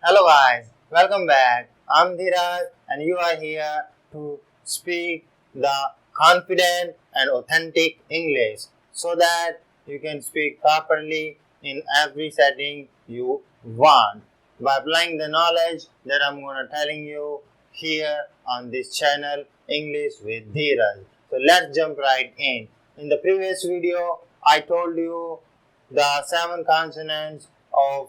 Hello guys, welcome back. I'm Dheeraj and you are here to speak the confident and authentic English so that you can speak properly in every setting you want by applying the knowledge that I'm going to telling you here on this channel English with Dheeraj. So let's jump right in. In the previous video, I told you the 7 consonants of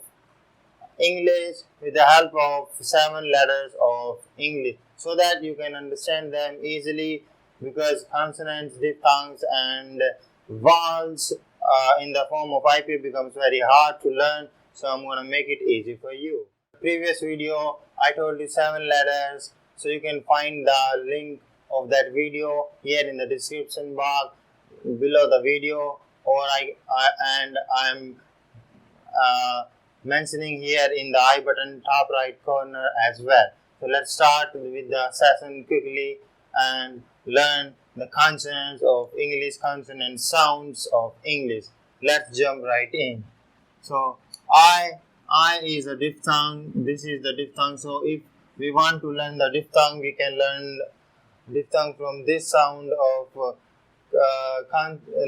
English with the help of 7 letters of English so that you can understand them easily because consonants, diphthongs and vowels in the form of IP becomes very hard to learn, so I'm going to make it easy for you. Previous video I told you 7 letters, so you can find the link of that video here in the description box below the video, or I'm uh, mentioning here in the I button top right corner as well. So let's start with the session quickly and learn the consonants of English, consonant sounds of English. Let's jump right in. So I is a diphthong. This is the diphthong. So if we want to learn the diphthong, we can learn diphthong from this sound of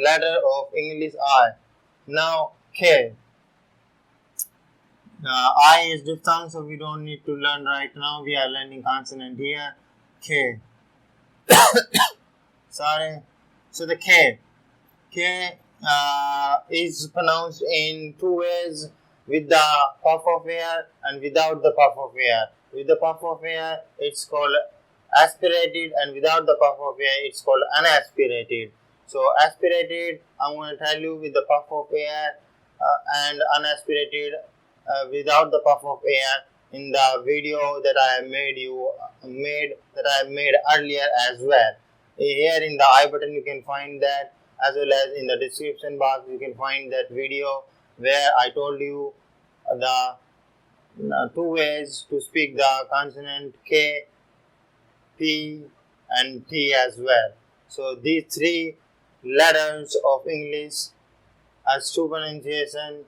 letter of English I. Now K. I is diphthong, so we don't need to learn right now. We are learning consonant here. K. Sorry. So the K is pronounced in 2 ways, with the puff of air and without the puff of air. With the puff of air, it's called aspirated, and without the puff of air, it's called unaspirated. So aspirated, I'm going to tell you with the puff of air, and unaspirated without the puff of air in the video that I have made earlier as well. Here in the I button you can find that, as well as in the description box you can find that video where I told you the 2 ways to speak the consonant K, P and T as well. So these 3 letters of English as 2 pronunciation,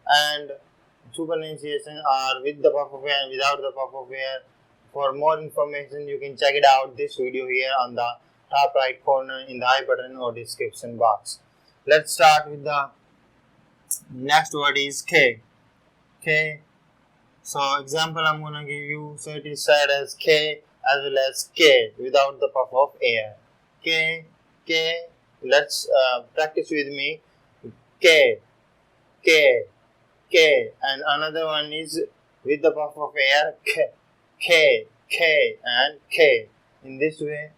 and 2 pronunciation are with the puff of air and without the puff of air. For more information, you can check it out this video here on the top right corner in the I button or description box. Let's start with the next word is K. K. So example I'm gonna give you. So it is said as K as well as K without the puff of air. K. K. Let's practice with me. K. K. K, and another one is with the puff of air, K, and K. In this way,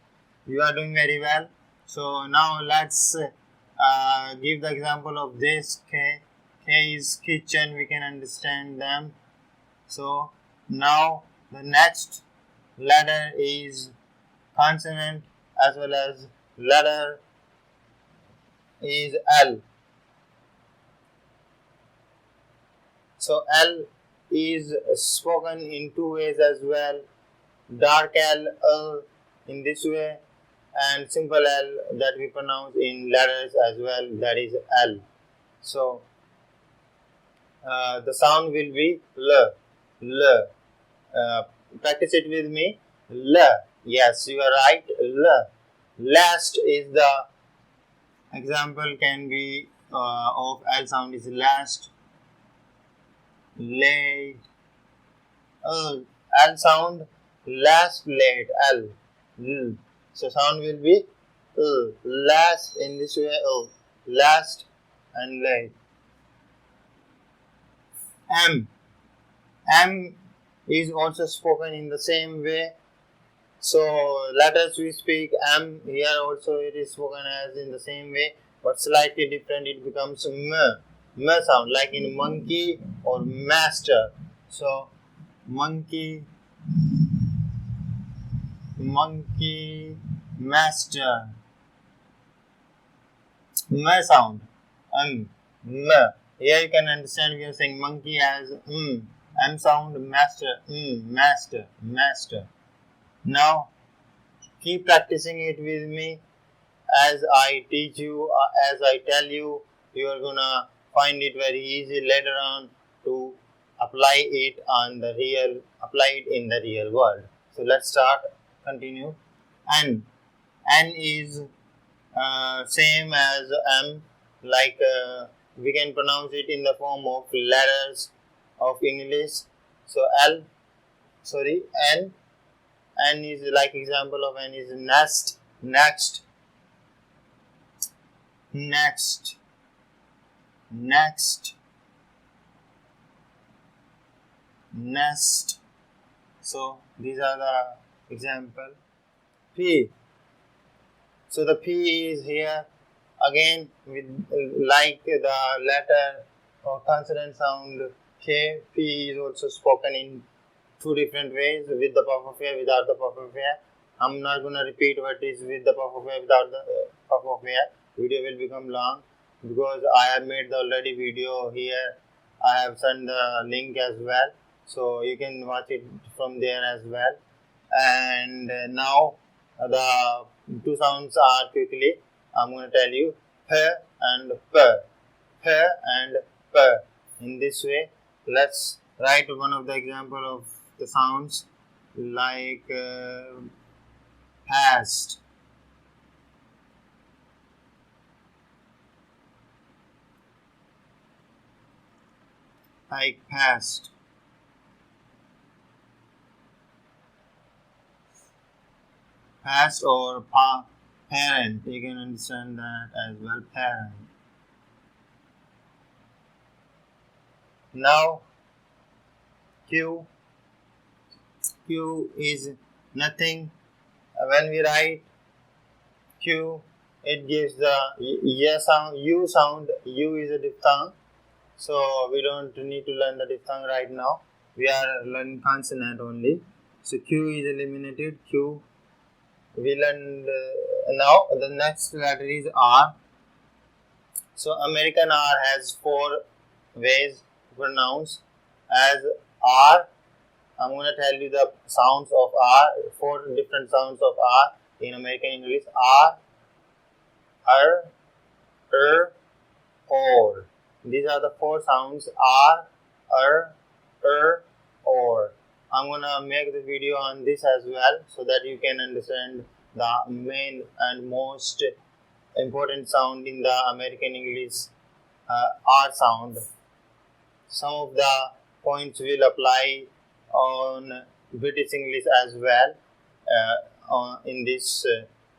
you are doing very well. So now let's give the example of this K. K is kitchen, we can understand them. So now the next letter is consonant as well as letter is L. So L is spoken in 2 ways as well. Dark L in this way, and simple L that we pronounce in letters as well, that is L. So the sound will be L. Practice it with me. L. Yes, you are right. L. Last is the example can be of L sound is last. Late. L sound last, late. L. So sound will be last in this way. Last and late. M is also spoken in the same way. So letters we speak M, here also it is spoken as in the same way, but slightly different. It becomes M sound, like in monkey or master. So monkey, master. M sound. M. Here you can understand we are saying monkey as M sound, master, master. Now keep practicing it with me. As I teach you, as I tell you, you are gonna find it very easy later on to apply it in the real world. So let's start. Continue. N. N is same as M. Like we can pronounce it in the form of letters of English. So L. Sorry, N. N is like example of N is nest, next, next, next, nest. So these are the example. P. So the P is here again with like the letter or consonant sound K. P is also spoken in two different ways, with the puff of air, without the puff of air. I'm not gonna repeat what is with the puff of air, without the puff of air. Video will become long because I have made the already video here. I have sent the link as well, so you can watch it from there as well. And now the two sounds are quickly. I'm gonna tell you p and p, p and p. In this way, let's write one of the example of the sounds like past, like past, past or parent. You can understand that as well, parent. Now Q. Q is nothing. When we write Q, it gives the y sound, U sound. U is a diphthong, so we don't need to learn the diphthong right now. We are learning consonant only. So Q is eliminated. Q. We learned now the next letter is R. So American R has four ways to pronounce as R. I'm going to tell you the sounds of R, four different sounds of R in American English. R, or. These are the four sounds R, or. I'm going to make the video on this as well so that you can understand the main and most important sound in the American English, R sound. Some of the points will apply on British English as well in this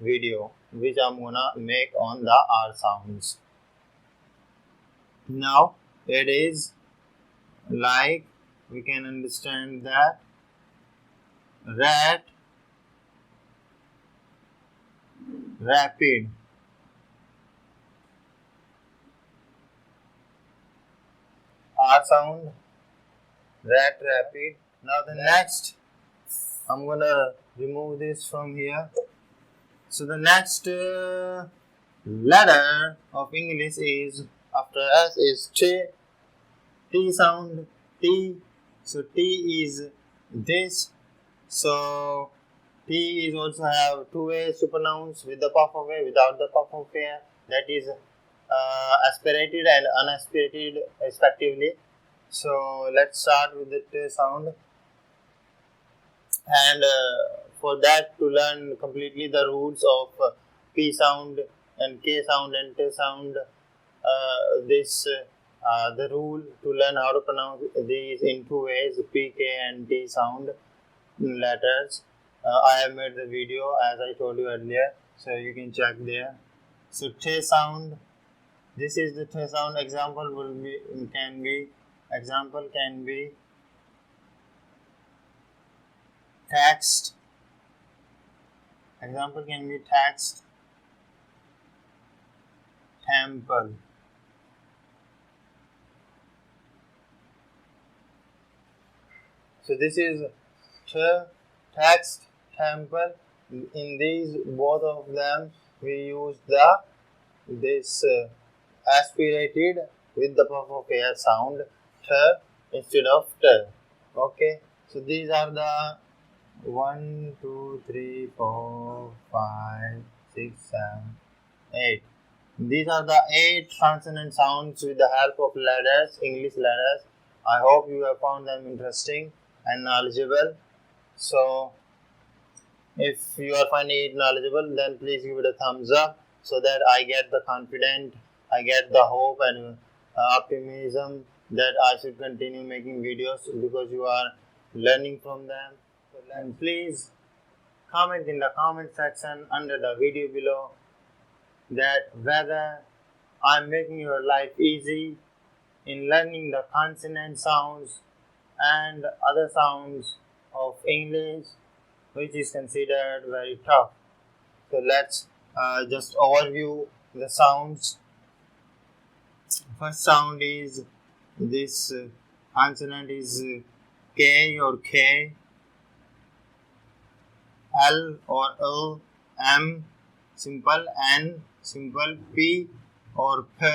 video, which I'm gonna make on the R sounds. Now it is like we can understand that rat, rapid, R sound, rat, rapid. Now the next, I'm gonna remove this from here. So the next letter of English is after S is T. T sound, T. So T is this. So T is also have two ways to pronounce, with the puff of air, without the puff of air. That is aspirated and unaspirated respectively. So let's start with the T sound. And for that, to learn completely the rules of P sound and K sound and T sound, the rule to learn how to pronounce these in two ways, P, K and T sound letters. I have made the video as I told you earlier, so you can check there. So T sound, this is the T sound. Example can be text. Example can be text, temple. So this is text, temple. In these both of them, we use this aspirated with the puff of air sound t instead of t. Okay. So these are the 1, 2, 3, 4, 5, 6, 7, 8. These are the 8 consonant sounds with the help of letters, English letters. I hope you have found them interesting and knowledgeable. So, if you are finding it knowledgeable, then please give it a thumbs up so that I get the confidence, I get the hope and optimism that I should continue making videos because you are learning from them. And please comment in the comment section under the video below that whether I'm making your life easy in learning the consonant sounds and other sounds of English, which is considered very tough. So let's just overview the sounds. First sound is this consonant is K or K, L or L, M, simple, N, simple, P or P,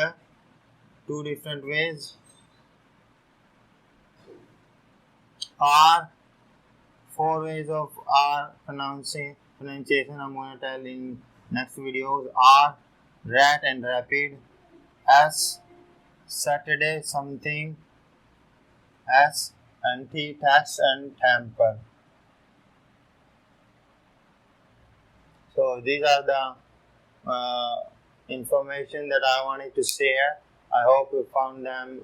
two different ways. R, four ways of R pronunciation I'm going to tell in next videos. R, rat and rapid. S, Saturday something. S and T, tax and temper. So these are the information that I wanted to share. I hope you found them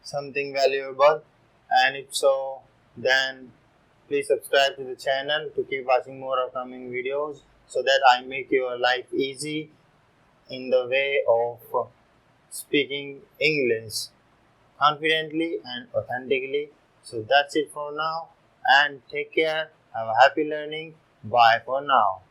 something valuable, and if so, then please subscribe to the channel to keep watching more upcoming videos so that I make your life easy in the way of speaking English confidently and authentically. So that's it for now, and take care. Have a happy learning. Bye for now.